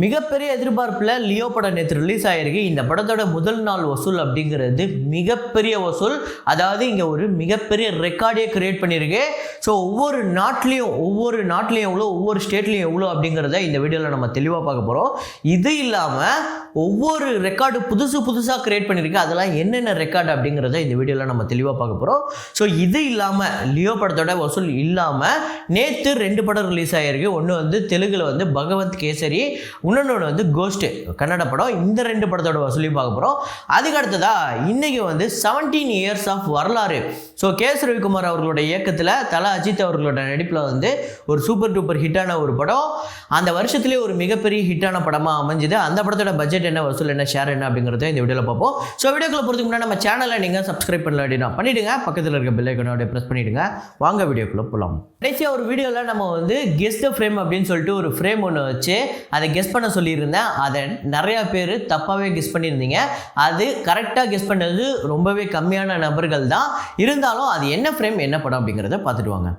மிகப்பெரிய எதிர்பார்ப்பில் லியோ படம் நேற்று ரிலீஸ் ஆகிருக்கு. இந்த படத்தோட முதல் நாள் வசூல் அப்படிங்கிறது மிகப்பெரிய வசூல். அதாவது இங்கே ஒரு மிகப்பெரிய ரெக்கார்டே கிரியேட் பண்ணியிருக்கு. ஸோ ஒவ்வொரு நாட்டிலையும் எவ்வளோ, ஒவ்வொரு ஸ்டேட்லையும் எவ்வளோ அப்படிங்கிறத இந்த வீடியோவில் நம்ம தெளிவாக பார்க்க போகிறோம். இது இல்லாமல் ஒவ்வொரு ரெக்கார்டு புதுசாக கிரியேட் பண்ணியிருக்கு. அதெல்லாம் என்னென்ன ரெக்கார்டு அப்படிங்கிறத இந்த வீடியோவில் நம்ம தெளிவாக பார்க்க போகிறோம். ஸோ இது இல்லாமல் லியோ படத்தோட வசூல் இல்லாமல் நேற்று 2 படம் ரிலீஸ் ஆகிருக்கு. ஒன்று வந்து தெலுங்கில் வந்து பகவந்த் கேசரி, இன்னொன்று வந்து கோஸ்ட் கன்னட படம். இந்த 2 படத்தோட வசூலையும் பார்க்க போகிறோம். அதுக்கு அடுத்ததாக இன்றைக்கி வந்து 17 இயர்ஸ் ஆஃப் வரலாறு. ஸோ கேஎஸ் ரவிக்குமார் அவர்களோட இயக்கத்தில் தல அஜித் அவர்களோட நடிப்பில் வந்து ஒரு சூப்பர் டூப்பர் ஹிட்டான ஒரு படம். அந்த வருஷத்துலேயே ஒரு மிகப்பெரிய ஹிட்டான படமாக அமைஞ்சுது. அந்த படத்தோட பட்ஜெட் என்ன, வசூல் என்ன, ஷேர் என்ன அப்படிங்கிறத இந்த வீடியோவில் பார்ப்போம். ஸோ வீடியோக்குள்ள போகிறதுக்கு முன்னாடி நம்ம சேனலை நீங்கள் சப்ஸ்கிரைப் பண்ணல அப்படின்னா பண்ணிவிடுங்க. பக்கத்தில் இருக்க பெல் ஐக்கானோட ப்ரெஸ் பண்ணிவிடுங்க. வாங்க வீடியோக்குள்ளே போகலாம். கடைசியாக ஒரு வீடியோவில் நம்ம வந்து கெஸ் த ஃப்ரேம் அப்படின்னு சொல்லிட்டு ஒரு ஃப்ரேம் ஒன்று வச்சு அதை கெஸ் பண்ண சொல்லியிருந்தேன். அதை நிறையா பேர் தப்பாகவே கெஸ் பண்ணியிருந்தீங்க. அது கரெக்டாக கெஸ் பண்ணது ரொம்பவே கம்மியான நபர்கள் தான். இருந்தாலும் அது என்ன ஃப்ரேம், என்ன படம் அப்படிங்கிறத பார்த்துட்டு வாங்க.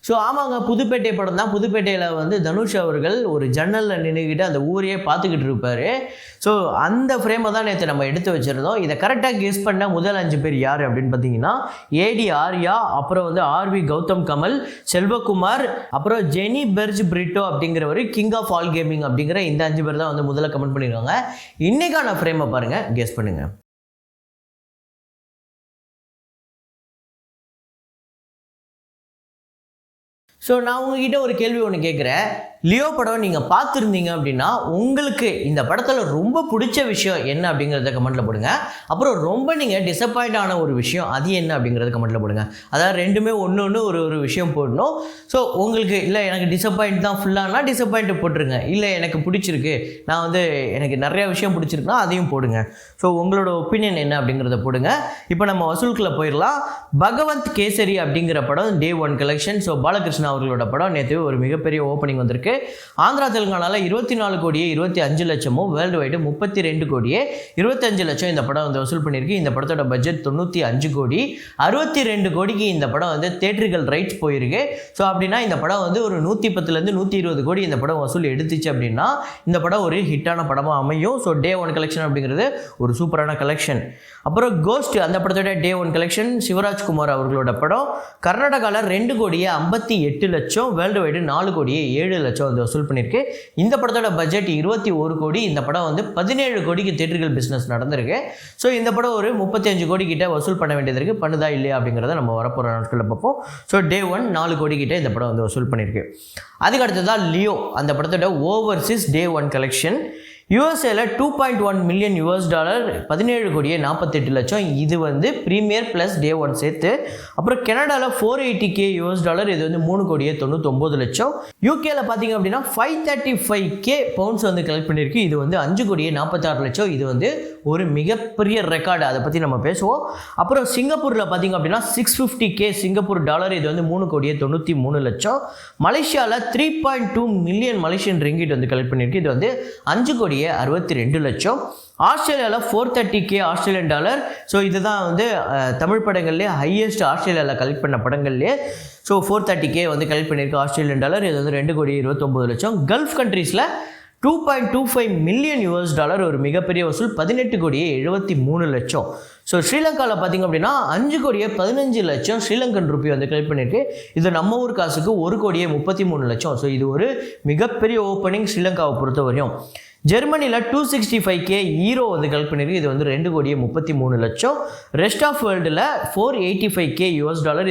ஸோ ஆமாங்க, புதுப்பேட்டை படம் தான். புதுப்பேட்டையில் வந்து தனுஷ் அவர்கள் ஒரு ஜன்னலில் நின்றுக்கிட்டு அந்த ஊரையே பார்த்துக்கிட்டு இருப்பார். ஸோ அந்த ஃப்ரேமை தான் நேற்று நம்ம எடுத்து வச்சுருந்தோம். இதை கரெக்டாக கெஸ் பண்ண முதல் 5 பேர் யார் அப்படின்னு பார்த்தீங்கன்னா ஏடி ஆர்யா, அப்புறம் வந்து ஆர்வி கௌதம் கமல், செல்வகுமார், அப்புறம் ஜெனி பெர்ஜ் பிரிட்டோ அப்படிங்கிறவர், கிங் ஆஃப் ஆல் கேமிங் அப்படிங்கிற இந்த 5 பேர் தான் வந்து முதல்ல கமெண்ட் பண்ணியிருக்காங்க. இன்றைக்கான ஃப்ரேமை பாருங்கள், கெஸ் பண்ணுங்கள். ஸோ நான் உங்ககிட்ட ஒரு கேள்வி ஒன்று கேட்குறேன். லியோ படம் நீங்கள் பார்த்துருந்தீங்க அப்படின்னா உங்களுக்கு இந்த படத்தில் ரொம்ப பிடிச்ச விஷயம் என்ன அப்படிங்கிறத கமெண்ட்டில் போடுங்க. அப்புறம் ரொம்ப நீங்கள் டிசப்பாயிண்ட் ஆன ஒரு விஷயம் அது என்ன அப்படிங்கிறத கமெண்ட்டில் போடுங்க. அதாவது ரெண்டுமே ஒன்று ஒரு விஷயம் போடணும். ஸோ உங்களுக்கு இல்லை எனக்கு டிசப்பாயிண்ட் தான் ஃபுல்லானா டிசப்பாயிண்ட் போட்டுருங்க. இல்லை எனக்கு பிடிச்சிருக்கு, நான் வந்து எனக்கு நிறையா விஷயம் பிடிச்சிருக்குன்னா அதையும் போடுங்க. ஸோ உங்களோட ஒப்பீனியன் என்ன அப்படிங்கிறத போடுங்க. இப்போ நம்ம வசூலுக்குள்ளே போயிடலாம். பகவந்த் கேசரி அப்படிங்கிற படம் Day 1 கலெக்ஷன். ஸோ பாலகிருஷ்ணா அவர்களோட படம் நேற்று ஒரு மிகப்பெரிய ஓப்பனிங் வந்திருக்கு. ஆந்திரா தெலுங்கானாவில் 24 கோடியே 25 லட்சமும், வேர்ல்டு வைடு 32 கோடியே 25 லட்சம் இந்த படம் வந்து வசூல் பண்ணியிருக்கு. இந்த படத்தோட பட்ஜெட் 95 கோடி. 62 கோடிக்கு இந்த படம் வந்து தேட்டரிக்கல் ரைட்ஸ் போயிருக்கு. ஸோ அப்படின்னா இந்த படம் வந்து ஒரு 110லேருந்து 120 கோடி இந்த படம் வசூல் எடுத்துச்சு அப்படின்னா இந்த படம் ஒரு ஹிட்டான படமாக அமையும். ஸோ Day 1 கலெக்ஷன் அப்படிங்கிறது ஒரு சூப்பரான கலெக்ஷன். அப்புறம் கோஸ்ட் அந்த படத்தோட Day 1 கலெக்ஷன் சிவராஜ்குமார் அவர்களோட படம். கர்நாடகாவில் 2 கோடியே 58 லட்சம், வேர்ல்டு வைடு 4 கோடியே 7 லட்சம் வந்து வசூல் பண்ணியிருக்கு. இந்த படத்தோட பட்ஜெட் 21 கோடி. இந்த படம் வந்து 17 கோடிக்கு தேட்டரிக்கல் பிஸ்னஸ் நடந்திருக்கு. ஸோ இந்த படம் ஒரு 35 கோடி கிட்ட வசூல் பண்ண வேண்டியது இருக்குது. பண்ணுதா இல்லையா அப்படிங்கிறத நம்ம வரப்போகிற நாட்களில் பார்ப்போம். ஸோ Day 1 4 கோடி கிட்ட இந்த படம் வந்து வசூல் பண்ணியிருக்கு. அதுக்கு அடுத்ததான் லியோ அந்த படத்தோட ஓவர்சீஸ் Day 1 கலெக்ஷன். யூஎஸ்ஏல $2.1 மில்லியன் 17 கோடியே 48 லட்சம். இது வந்து ப்ரீமியர் ப்ளஸ் Day 1 சேர்த்து. அப்புறம் கனடாவில் $480K இது வந்து 3 கோடியே 99 லட்சம். யூகேல பார்த்தீங்க அப்படின்னா $535K வந்து கலெக்ட் பண்ணியிருக்கு. இது வந்து 5 கோடியே 46 லட்சம். இது வந்து ஒரு மிகப்பெரிய ரெக்கார்டு, அதை பற்றி நம்ம பேசுவோம். அப்புறம் சிங்கப்பூரில் பார்த்தீங்க அப்படின்னா $650K சிங்கப்பூர் டாலர், இது வந்து 3 கோடியே 93 லட்சம். மலேசியாவில் 3.2 மில்லியன் மலேசியன் ரிங்கிட் வந்து கலெக்ட் பண்ணியிருக்கு. இது வந்து 5 கோடியே 62 லட்சம். ஆஸ்திரேலியாவில் $430K ஆஸ்திரேலியன் டாலர். ஸோ இதுதான் வந்து தமிழ் படங்கள்லேயே ஹையஸ்ட் ஆஸ்திரேலியாவில் கலெக்ட் பண்ண படங்கள்லேயே. ஸோ $430K வந்து கலெக்ட் பண்ணியிருக்கு ஆஸ்திரேலியன் டாலர். இது வந்து 2 கோடியே 29 லட்சம். கல்ஃப் கண்ட்ரீஸில் $2.25 மில்லியன் ஒரு மிகப்பெரிய வசூல், 18 கோடியே 73 லட்சம். ஸோ ஸ்ரீலங்காவில் பார்த்திங்க அப்படின்னா 5 கோடியே 15 லட்சம் ஸ்ரீலங்கன் ருப்பி வந்து கலெக்ட் பண்ணியிருக்கு. இது நம்ம ஊர் காசுக்கு 1 கோடியே 33 லட்சம். ஸோ இது ஒரு மிகப்பெரிய ஓப்பனிங் ஸ்ரீலங்காவை பொறுத்த வரையும். ஜெர்மனியில் $265K வந்து கலெக்ட் பண்ணியிருக்கு. இது வந்து 2 கோடியே 33 லட்சம். ரெஸ்ட் ஆஃப் வேர்ல்டில் $485K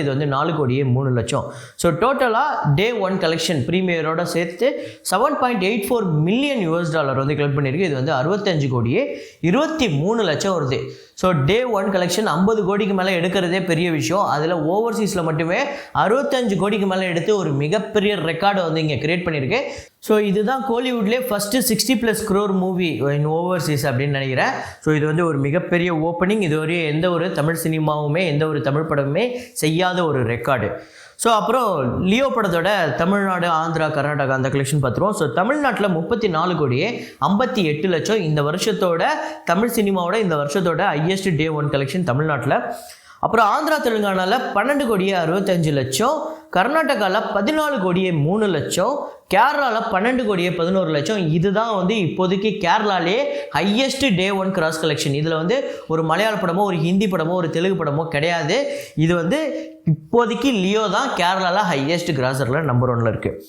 இது வந்து 4 கோடியே 3 லட்சம். ஸோ டோட்டலாக Day 1 கலெக்ஷன் ப்ரீமியரோட சேர்த்து $7.84 மில்லியன் வந்து கலெக்ட் பண்ணியிருக்கு. இது வந்து 65 கோடியே 23 லட்சம் வருது. ஸோ Day 1 கலெக்ஷன் 50 கோடிக்கு மேலே எடுக்கிறதே பெரிய விஷயம். அதில் ஓவர்சீஸில் மட்டுமே 65 கோடிக்கு மேலே எடுத்து ஒரு மிகப்பெரிய ரெக்கார்டை வந்து இங்கே கிரியேட் பண்ணியிருக்கு. ஸோ இதுதான் கோலிவுட்லேயே first 60+ crore movie in overseas அப்படின்னு நினைக்கிறேன். ஸோ இது வந்து ஒரு மிகப்பெரிய ஓப்பனிங். இது வரையும் எந்த ஒரு தமிழ் சினிமாவுமே எந்த ஒரு தமிழ் படமுமே செய்யாத ஒரு ரெக்கார்டு. ஸோ அப்புறம் லியோ படத்தோட தமிழ்நாடு, ஆந்திரா, கர்நாடகா அந்த கலெக்ஷன் பார்த்துருவோம். ஸோ தமிழ்நாட்டில் 34,58,00,000 இந்த வருஷத்தோட தமிழ் சினிமாவோட இந்த வருஷத்தோட ஹையஸ்ட் டே 1 கலெக்ஷன் தமிழ்நாட்டில். அப்புறம் ஆந்திரா, தெலுங்கானாவில் 12,65,00,000, கர்நாடகாவில் 14,03,00,000, கேரளாவில் 12,11,00,000. இதுதான் வந்து இப்போதைக்கு கேரளாலே ஹையஸ்ட் டே 1 கிராஸ் கலெக்ஷன். இதில் வந்து ஒரு மலையாள படமோ, ஒரு ஹிந்தி படமோ, ஒரு தெலுங்கு படமோ கிடையாது. இது வந்து இப்போதைக்கு லியோ தான் கேரளாவில் ஹையஸ்ட் கிராஸரில் நம்பர் 1ல் இருக்குது.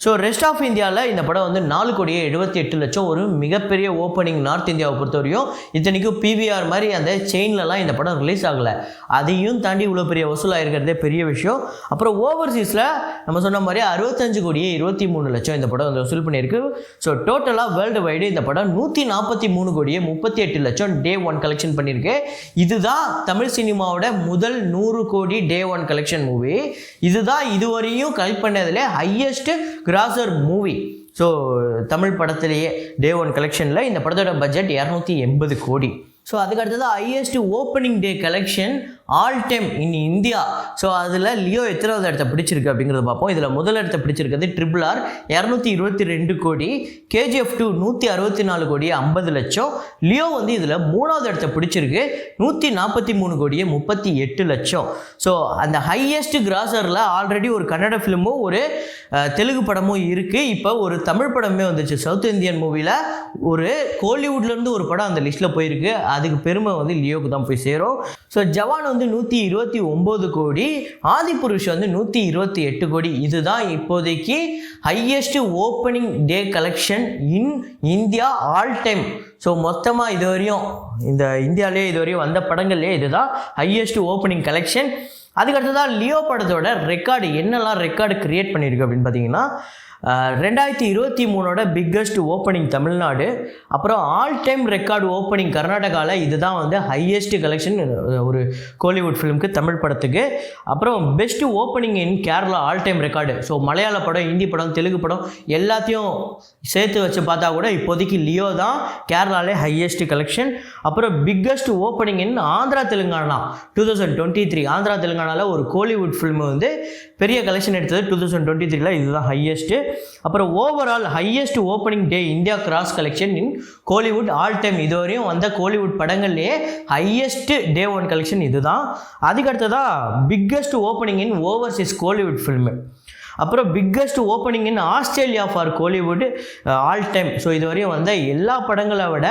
ஸோ ரெஸ்ட் ஆஃப் இந்தியாவில் இந்த படம் வந்து 4,78,00,000 ஒரு மிகப்பெரிய ஓப்பனிங் நார்த் இந்தியாவை பொறுத்தவரையும். இத்தனைக்கும் PVR மாதிரி அந்த செயின்லலாம் இந்த படம் ரிலீஸ் ஆகலை. அதையும் தாண்டி இவ்வளோ பெரிய வசூலாக இருக்கிறதே பெரிய விஷயம். அப்புறம் ஓவர்சீஸில் நம்ம சொன்ன மாதிரி 65,23,00,000 இந்த படம் வந்து வசூல் பண்ணியிருக்கு. ஸோ டோட்டலாக வேர்ல்டு வைடு இந்த படம் 143,38,00,000 டே 1 கலெக்ஷன் பண்ணியிருக்கு. இதுதான் தமிழ் சினிமாவோட முதல் 100 கோடி டே 1 கலெக்ஷன் மூவி. இதுதான் இதுவரையும் கலெக்ட் பண்ணதிலே highest grosser movie. So Tamil படத்திலேயே டே 1 கலெக்ஷனில் இந்த படத்தோட பட்ஜெட் 280 கோடி. ஸோ அதுக்கடுத்தது highest opening day collection all time in India. So அதில் லியோ எத்தனாவது இடத்த பிடிச்சிருக்கு அப்படிங்கிறத பார்ப்போம். இதில் முதல் இடத்த பிடிச்சிருக்கிறது RRR 222 கோடி, KGF 2 164 கோடி 50,00,000. லியோ வந்து இதில் மூணாவது இடத்த பிடிச்சிருக்கு 143 கோடியே 38,00,000. ஸோ அந்த ஹையஸ்ட் கிராசரில் ஆல்ரெடி ஒரு கன்னட ஃபிலிமும் ஒரு தெலுங்கு படமும் இருக்குது. இப்போ ஒரு தமிழ் படமே வந்துச்சு. சவுத் இந்தியன் மூவியில் ஒரு கோலிவுட்லேருந்து ஒரு படம் அந்த லிஸ்ட்டில் போயிருக்கு. அதுக்கு பெருமை வந்து லியோவுக்கு தான் போய் சேரும். ஸோ ஜவான் வந்து 129 கோடி, ஆதிபுருஷ் வந்து 128 கோடி. இதுதான் இப்போதைக்கு highest opening day collection in India all time. So மொத்தமாக இதுவரையும் இந்த இந்தியாவிலே இதுவரையும் வந்த படங்கள்லேயே இதுதான் ஹையஸ்ட் ஓப்பனிங் கலெக்ஷன். அதுக்கடுத்ததான் லியோ படத்தோட ரெக்கார்டு என்னெல்லாம் ரெக்கார்டு கிரியேட் பண்ணியிருக்கு அப்படின்னு பார்த்தீங்கன்னா 2023 பிக்கஸ்ட் ஓப்பனிங் தமிழ்நாடு, அப்புறம் ஆல் டைம் ரெக்கார்டு ஓப்பனிங் கர்நாடகாவில். இதுதான் வந்து ஹையஸ்ட் கலெக்ஷன் ஒரு கோலிவுட் ஃபிலிமுக்கு தமிழ் படத்துக்கு. அப்புறம் பெஸ்ட் ஓப்பனிங் இன் Kerala all time record. So மலையாள படம், ஹிந்தி படம், தெலுங்கு படம் எல்லாத்தையும் சேர்த்து வச்சு பார்த்தா கூட இப்போதைக்கு லியோ தான் கேரளாலே ஹையஸ்ட் கலெக்ஷன். அப்புறம் பிக்கஸ்ட் ஓப்பனிங் இன் ஆந்திரா, தெலுங்கானா 2023. ஆந்திரா தெலுங்கானாவில் ஒரு கோலிவுட் ஃபிலிம் வந்து பெரிய கலெக்ஷன் எடுத்தது 2023. இதுதான் ஹையஸ்ட்டு. அப்புறம் overall highest opening day India gross collection in Kollywood all time. இதுவரையும் வந்த கோலிவுட் படங்கள்லேயே ஹையஸ்ட் டே 1 கலெக்ஷன் இதுதான். அதுக்கடுத்ததாக biggest opening in overseas Kollywood film. அப்புறம் biggest opening in Australia for Kollywood all time. So இதுவரையும் வந்த எல்லா படங்களை விட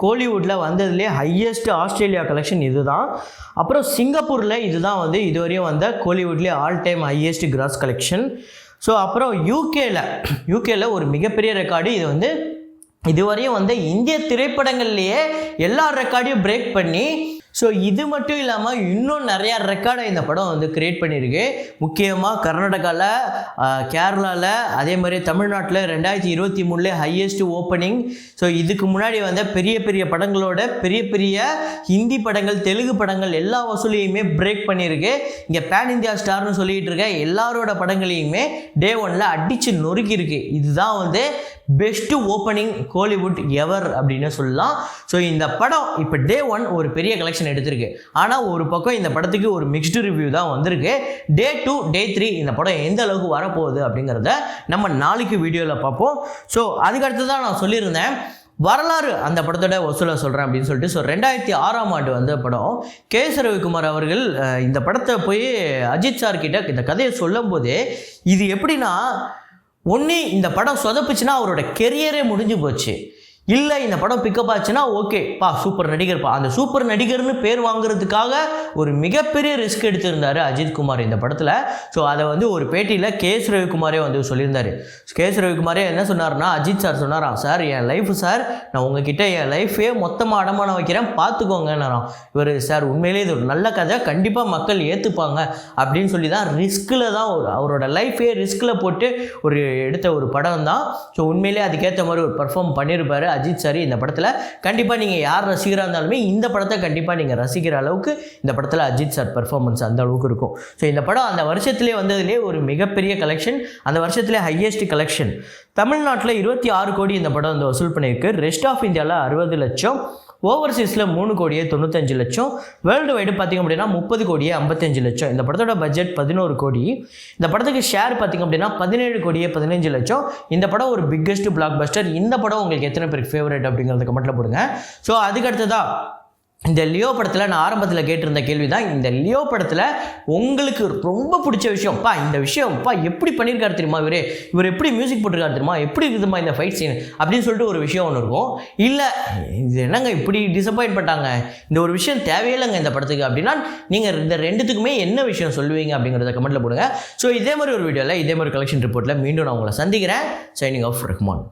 கோலிவுட்டில் வந்ததுலேயே ஹையஸ்ட் ஆஸ்திரேலியா கலெக்ஷன் இதுதான். அப்புறம் சிங்கப்பூரில் இதுதான் வந்து இதுவரையும் வந்த கோலிவுட்லேயே all time highest gross collection. So அப்புறம் யூகேல ஒரு மிகப்பெரிய ரெக்கார்டு. இது வந்து இதுவரையும் வந்து இந்திய திரைப்படங்கள்லேயே எல்லா ரெக்கார்டையும் பிரேக் பண்ணி, ஸோ இது மட்டும் இல்லாமல் இன்னும் நிறையா ரெக்கார்டை இந்த படம் வந்து கிரியேட் பண்ணியிருக்கு. முக்கியமாக கர்நாடகாவில், கேரளாவில், அதே மாதிரி தமிழ்நாட்டில் 2023 ஹையஸ்ட் ஓப்பனிங். ஸோ இதுக்கு முன்னாடி வந்த பெரிய பெரிய படங்களோட பெரிய பெரிய ஹிந்தி படங்கள், தெலுங்கு படங்கள் எல்லா வசூலையுமே பிரேக் பண்ணியிருக்கு. இங்கே பேன் இந்தியா ஸ்டார்னு சொல்லிகிட்டு இருக்க எல்லாரோட படங்களையுமே டே 1ல் அடித்து நொறுக்கியிருக்கு. இதுதான் வந்து பெஸ்ட் ஓப்பனிங் கோலிவுட் எவர் அப்படின்னு சொல்லலாம். ஸோ இந்த படம் இப்போ டே 1 ஒரு பெரிய கலெக்ஷன் எடுத்திருக்கு. ஆனால் ஒரு பக்கம் இந்த படத்துக்கு ஒரு மிக்ஸ்டு ரிவ்யூ தான் வந்திருக்கு. டே 2, டே 3 இந்த படம் எந்த அளவுக்கு வரப்போகுது அப்படிங்கிறத நம்ம நாளைக்கு வீடியோவில் பார்ப்போம். ஸோ அதுக்கடுத்து தான் நான் சொல்லியிருந்தேன் வரலாறு அந்த படத்தோட வசூலை சொல்கிறேன் அப்படின்னு சொல்லிட்டு. ஸோ 2006ஆம் ஆண்டு வந்த படம். KS ரவிக்குமார் அவர்கள் இந்த படத்தை போய் அஜித் சார் கிட்ட இந்த கதையை சொல்லும் போது, இது எப்படின்னா ஒன்று இந்த படம் சொதப்புச்சுன்னா அவரோட கெரியரே முடிஞ்சு போச்சு, இல்லை இந்த படம் பிக்கப் ஆச்சுன்னா ஓகேப்பா சூப்பர் நடிகர்ப்பா, அந்த சூப்பர் நடிகர்னு பேர் வாங்குறதுக்காக ஒரு மிகப்பெரிய ரிஸ்க் எடுத்திருந்தார் அஜித் குமார் இந்த படத்தில். ஸோ அதை வந்து ஒரு பேட்டியில் KS ரவிக்குமாரே வந்து சொல்லியிருந்தார். KS ரவிக்குமாரே என்ன சொன்னார்னா, அஜித் சார் சொன்னாராம், சார் என் லைஃப் சார், நான் உங்ககிட்ட என் லைஃபே மொத்தமாக அடமானம் வைக்கிறேன் பார்த்துக்கோங்கன்னாராம். இவர் சார் உண்மையிலே இது ஒரு நல்ல கதை, கண்டிப்பாக மக்கள் ஏற்றுப்பாங்க அப்படின்னு சொல்லி தான் ரிஸ்கில் தான் அவரோட லைஃபே ரிஸ்கில் போட்டு ஒரு எடுத்த ஒரு படம் தான். ஸோ உண்மையிலே அதுக்கேற்ற மாதிரி ஒரு பர்ஃபார்ம் பண்ணியிருப்பார் அஜித் சார் இந்த படத்தில். கண்டிப்பாக நீங்கள் யார் ரசிகராக இருந்தாலுமே இந்த படத்தை கண்டிப்பாக நீங்கள் ரசிக்கிற அளவுக்கு இந்த படத்தில் அஜித் சார் பெர்ஃபார்மன்ஸ் அந்த அளவுக்கு இருக்கும். ஸோ இந்த படம் அந்த வருஷத்துலேயே வந்ததுலேயே ஒரு மிகப்பெரிய கலெக்ஷன், அந்த வருஷத்துலேயே ஹையஸ்ட் கலெக்ஷன். தமிழ்நாட்டில் 26 கோடி இந்த படம் வந்து வசூல் பண்ணியிருக்கு. ரெஸ்ட் ஆஃப் இந்தியாவில் 60 லட்சம், ஓவர்சீஸில் 3,95,00,000, வேர்ல்டு வைடு பார்த்திங்க அப்படின்னா 30,55,00,000. இந்த படத்தோட பட்ஜெட் 11 கோடி. இந்த படத்துக்கு ஷேர் பார்த்திங்க அப்படின்னா 17,15,00,000. இந்த படம் ஒரு பிக்கெஸ்ட் பிளாக் பஸ்டர். இந்த படம் உங்களுக்கு எத்தனை பேருக்கு ஃபேவரட் அப்படிங்கிறத கமெண்ட்டில் போடுங்க. ஸோ அதுக்கடுத்ததாக இந்த லியோ படத்தில் நான் ஆரம்பத்தில் கேட்டிருந்த கேள்வி தான், இந்த லியோ படத்தில் உங்களுக்கு ரொம்ப பிடிச்ச விஷயம்ப்பா, இந்த விஷயம்ப்பா எப்படி பண்ணியிருக்காரு தெரியுமா, இவர் எப்படி மியூசிக் போட்டிருக்காரு தெரியுமா, எப்படி இருக்குதுமா இந்த ஃபைட் சீன் அப்படின்னு சொல்லிட்டு ஒரு விஷயம் ஒன்று இருக்கும். இல்லை இது என்னங்க இப்படி டிசப்பாயின்ட் பண்ணிட்டாங்க, இந்த ஒரு விஷயம் தேவையில்லைங்க இந்த படத்துக்கு அப்படின்னா நீங்கள் இந்த ரெண்டுத்துக்குமே என்ன விஷயம் சொல்லுவீங்க அப்படிங்கிறத கமெண்ட்டில் போடுங்க. ஸோ இதே மாதிரி ஒரு வீடியோவில் இதே மாதிரி கலெக்ஷன் ரிப்போர்ட்டில் மீண்டும் நான் உங்களை சந்திக்கிறேன். Signing off Rahman.